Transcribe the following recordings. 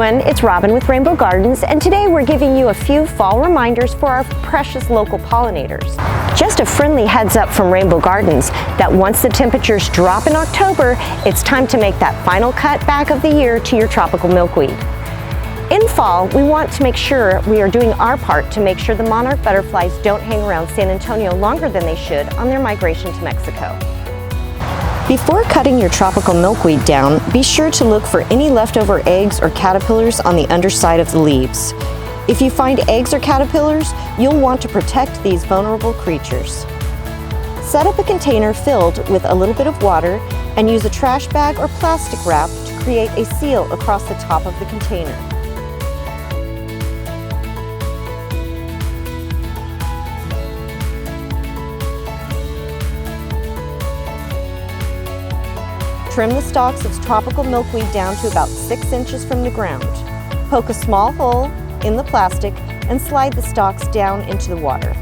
everyone, it's Robin with Rainbow Gardens, and today we're giving you a few fall reminders for our precious local pollinators. Just a friendly heads up from Rainbow Gardens that once the temperatures drop in October, it's time to make that final cut back of the year to your tropical milkweed. In fall, we want to make sure we are doing our part to make sure the monarch butterflies don't hang around San Antonio longer than they should on their migration to Mexico. Before cutting your tropical milkweed down, be sure to look for any leftover eggs or caterpillars on the underside of the leaves. If you find eggs or caterpillars, you'll want to protect these vulnerable creatures. Set up a container filled with a little bit of water and use a trash bag or plastic wrap to create a seal across the top of the container. Trim the stalks of tropical milkweed down to about 6 inches from the ground. Poke a small hole in the plastic and slide the stalks down into the water.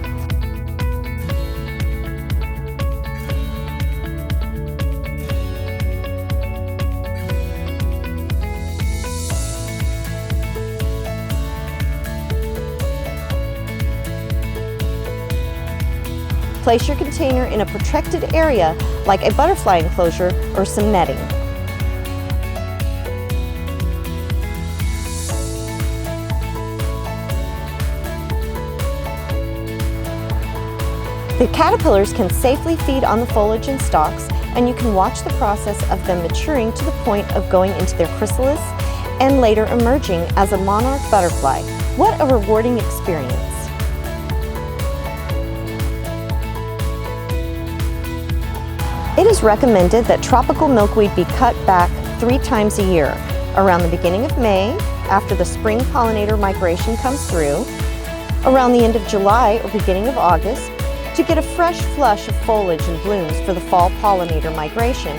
Place your container in a protected area like a butterfly enclosure or some netting. The caterpillars can safely feed on the foliage and stalks, and you can watch the process of them maturing to the point of going into their chrysalis and later emerging as a monarch butterfly. What a rewarding experience! It is recommended that tropical milkweed be cut back 3 times a year, around the beginning of May, after the spring pollinator migration comes through, around the end of July or beginning of August, to get a fresh flush of foliage and blooms for the fall pollinator migration,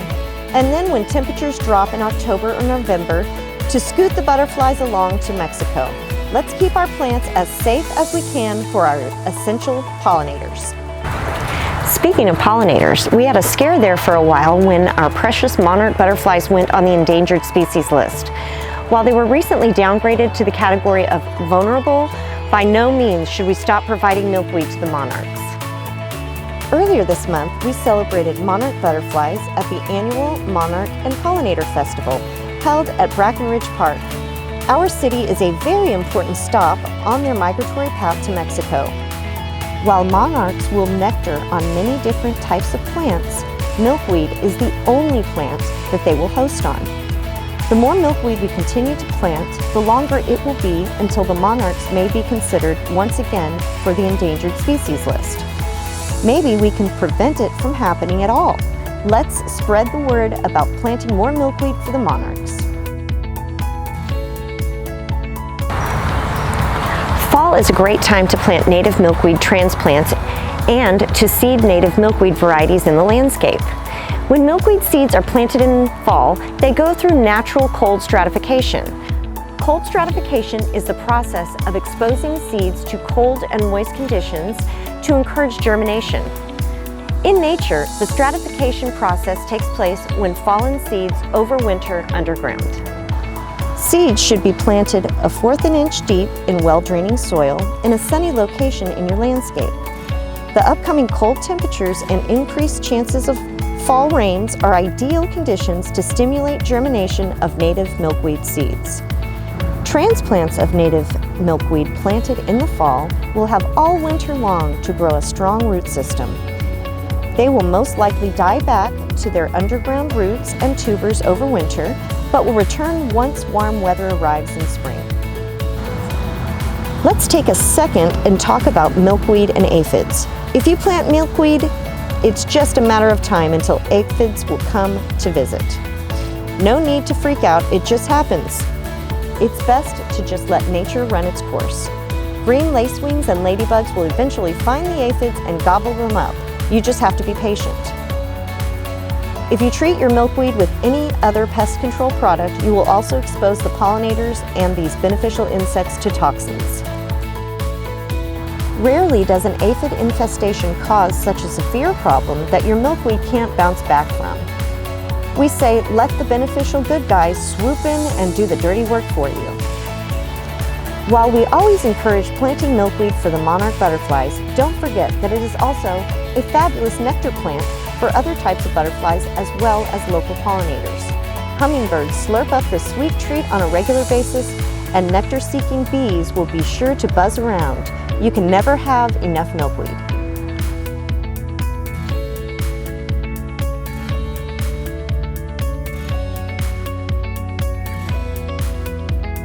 and then when temperatures drop in October or November, to scoot the butterflies along to Mexico. Let's keep our plants as safe as we can for our essential pollinators. Speaking of pollinators, we had a scare there for a while when our precious monarch butterflies went on the endangered species list. While they were recently downgraded to the category of vulnerable, by no means should we stop providing milkweed to the monarchs. Earlier this month, we celebrated monarch butterflies at the annual Monarch and Pollinator Festival held at Brackenridge Park. Our city is a very important stop on their migratory path to Mexico. While monarchs will nectar on many different types of plants, milkweed is the only plant that they will host on. The more milkweed we continue to plant, the longer it will be until the monarchs may be considered once again for the endangered species list. Maybe we can prevent it from happening at all. Let's spread the word about planting more milkweed for the monarchs. Fall is a great time to plant native milkweed transplants and to seed native milkweed varieties in the landscape. When milkweed seeds are planted in fall, they go through natural cold stratification. Cold stratification is the process of exposing seeds to cold and moist conditions to encourage germination. In nature, the stratification process takes place when fallen seeds overwinter underground. Seeds should be planted 1/4 an inch deep in well-draining soil in a sunny location in your landscape. The upcoming cold temperatures and increased chances of fall rains are ideal conditions to stimulate germination of native milkweed seeds. Transplants of native milkweed planted in the fall will have all winter long to grow a strong root system. They will most likely die back to their underground roots and tubers over winter, but will return once warm weather arrives in spring. Let's take a second and talk about milkweed and aphids. If you plant milkweed, it's just a matter of time until aphids will come to visit. No need to freak out, it just happens. It's best to just let nature run its course. Green lacewings and ladybugs will eventually find the aphids and gobble them up. You just have to be patient. If you treat your milkweed with any other pest control product, you will also expose the pollinators and these beneficial insects to toxins. Rarely does an aphid infestation cause such a severe problem that your milkweed can't bounce back from. We say, let the beneficial good guys swoop in and do the dirty work for you. While we always encourage planting milkweed for the monarch butterflies, don't forget that it is also a fabulous nectar plant for other types of butterflies as well as local pollinators. Hummingbirds slurp up this sweet treat on a regular basis, and nectar-seeking bees will be sure to buzz around. You can never have enough milkweed.